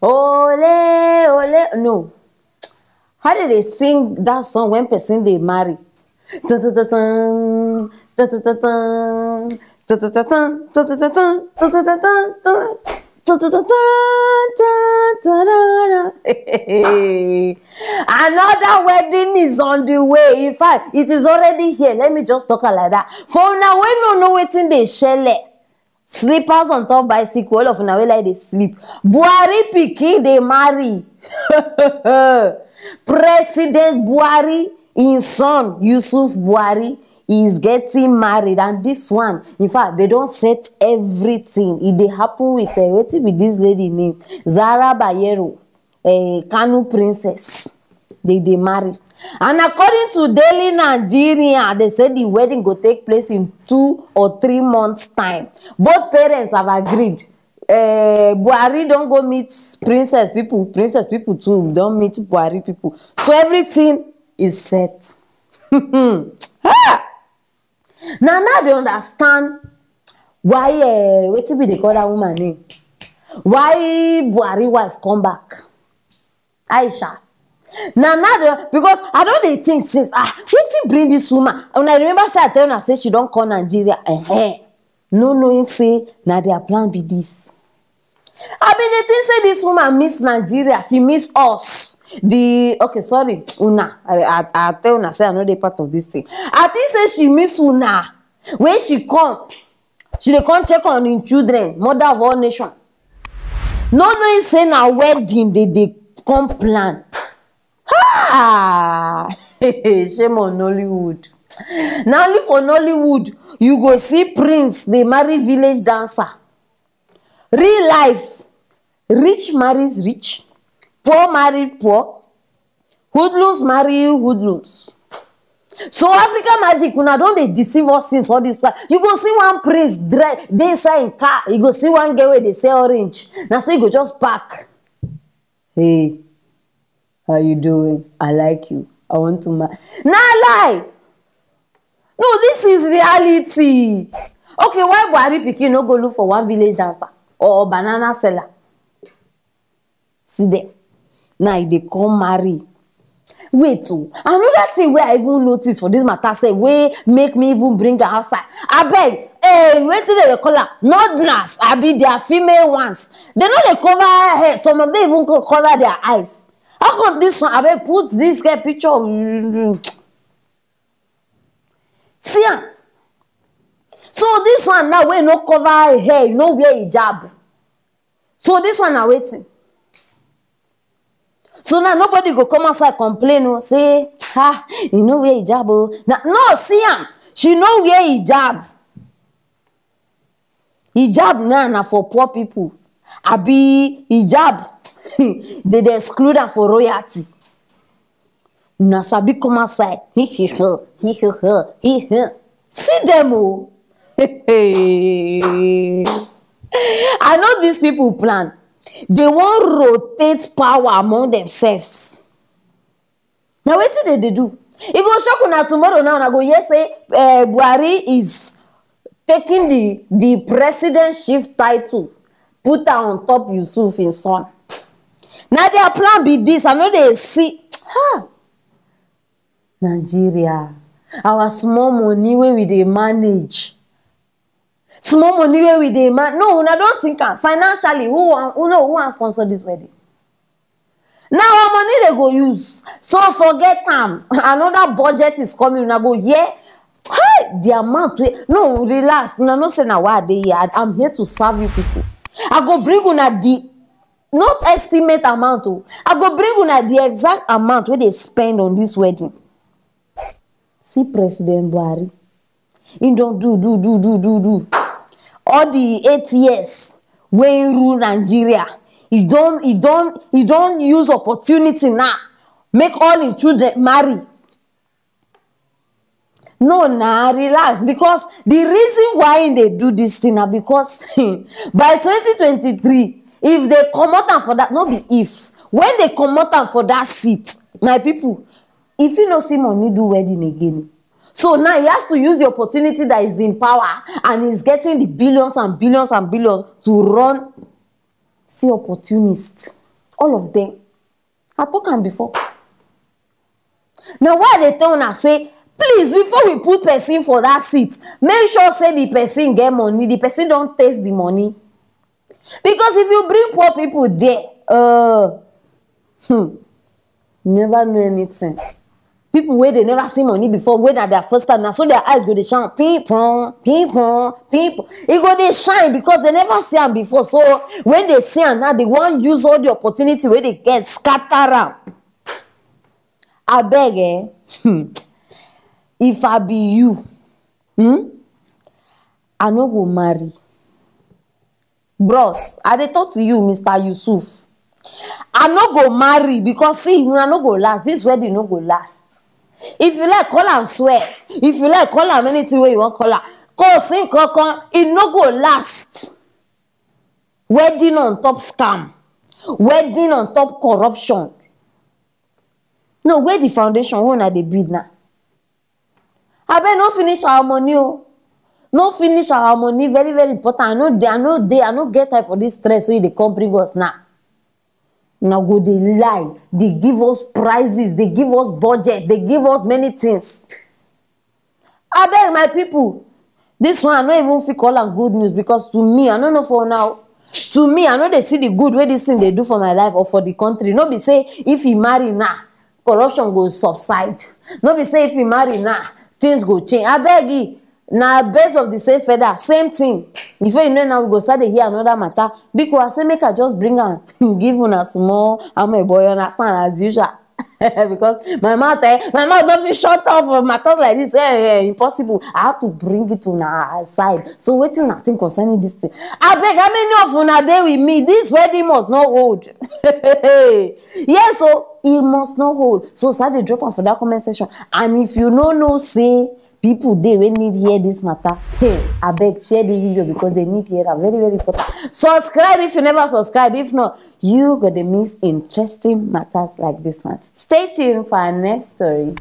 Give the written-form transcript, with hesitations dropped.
Ole, ole. No. How did they sing that song when person they marry? Another wedding is on the way. In fact, it is already here. Let me just talk like that. For now, we don't know waiting they shell. Slippers on top bicycle, all of now like they sleep. Buhari pikin they marry. President Buhari, his son Yusuf Buhari is getting married, and this one, in fact, they don't set everything. It they happen with what be this lady name Zara Bayero, Kano princess. They marry, and according to Daily Nigeria, they said the wedding go take place in 2 or 3 months time. Both parents have agreed. Buhari don't go meet princess people too don't meet Buhari people, so everything is set. Now they understand why what be they call that woman name, why Buhari wife come back, Aisha. Now because I don't they think since wetin bring this woman, and I remember say I tell her say she don't call Nigeria, no knowing say now their plan be this. I mean, they think say this woman miss Nigeria, she miss us. Okay, sorry, Una. I tell Una say I know they part of this thing. I think say she miss Una. When she come check on in children, mother of all nation. No knowing say na wedding they come plan. Ha! Shame on Nollywood. Now only for Nollywood, you go see Prince, they marry village dancer. Real life, rich marries rich, poor marry poor, hoodlums marry hoodlums. So Africa magic, una don't they deceive us since all this while. You go see one prince they say in car, you go see one girl where they say orange. Now so you go just park. Hey, how you doing? I like you. I want to marry. Nah, lie. No, this is reality. Okay, why Buhari pikin no go look for one village dancer or banana seller? See them. Now they come marry. Wait, another thing where I even notice for this matter say wey make me even bring her outside. I beg, wait till they call her not nurse. I be their female ones. They know they cover her head. Some of them even cover their eyes. How come this one? I beg put this guy picture. See ya. So this one now we no cover her hair, no wear hijab. So this one now waiting. So now nobody go come outside complain, say, you know wear hijab. Now, no, see am. She no wear hijab. Hijab now for poor people. Abi hijab. they exclude her for royalty. Now sabi come outside. See them oh. I know these people plan. They want rotate power among themselves. Now what did they do? It go shock una tomorrow now. I go yes say Buhari is taking the presidentship title, put her on top Yusuf in son. Now their plan be this. I know they see Nigeria, our small money where we they manage. Small money where we dey man. No, I don't think financially who want sponsor this wedding. Now our money they go use. So forget them. Another budget is coming. I go the amount. No, relax. No, no say now why they here. I'm here to serve you people. I go bring una the not estimate amount. I go bring una the exact amount where they spend on this wedding. See President Buhari. He don't do. All the 8 years when he rule Nigeria, he don't use opportunity now. Make all his children marry. No, relax. Because the reason why they do this thing now because by 2023, if they come out for that, not be if. When they come out for that seat, my people, if you no see money do wedding again. So now he has to use the opportunity that is in power and he's getting the billions and billions and billions to run. See opportunist. All of them. I talk am before. Now why they tell una say, please, before we put person for that seat, make sure say the person get money, the person don't taste the money. Because if you bring poor people there, never know anything. People where they never see money before, when at their first time, now so their eyes go they shine, people. It go they shine because they never see them before. So when they see them now, they want use all the opportunity where they get scatter am. I beg, if I be you, I no go marry. Bros, I dey talk to you, Mr. Yusuf. I no go marry because see, I no go last. This wedding no go last. If you like, call and swear. If you like, call am anything where you want call her. Call, sing, call, it no go last. Wedding on top scam. Wedding on top corruption. No, where the foundation when I dey build now? I bet no finish our money, oh. No finish our money, very, very important. I no get time for this stress, so they come bring us now. Now go they lie, they give us prizes, they give us budget, they give us many things. I beg my people, this one I no even fit call am good news because to me, I don't know for now. To me, I know they see the good way this thing they do for my life or for the country. No be say if he marry now, corruption go subside. No be say if he marry now, things go change. I beg you. Now, birds of the same feather, same thing. Before you know now, we go start to hear another matter. Because I say, make I just bring her, give una small, I'm a boy, understand, as usual. Because my mouth don't feel shut off of matters like this. Impossible. I have to bring it to una side. So, wait till nothing concerning this thing. I beg, how many of una there with me? This wedding must not hold. Yeah, so it must not hold. So, start to drop on for that comment section. And if you no say, people they will need hear this matter. Hey, I beg share this video because they need hear it. Very, very important. Subscribe if you never subscribe. If not, you gonna miss interesting matters like this one. Stay tuned for our next story.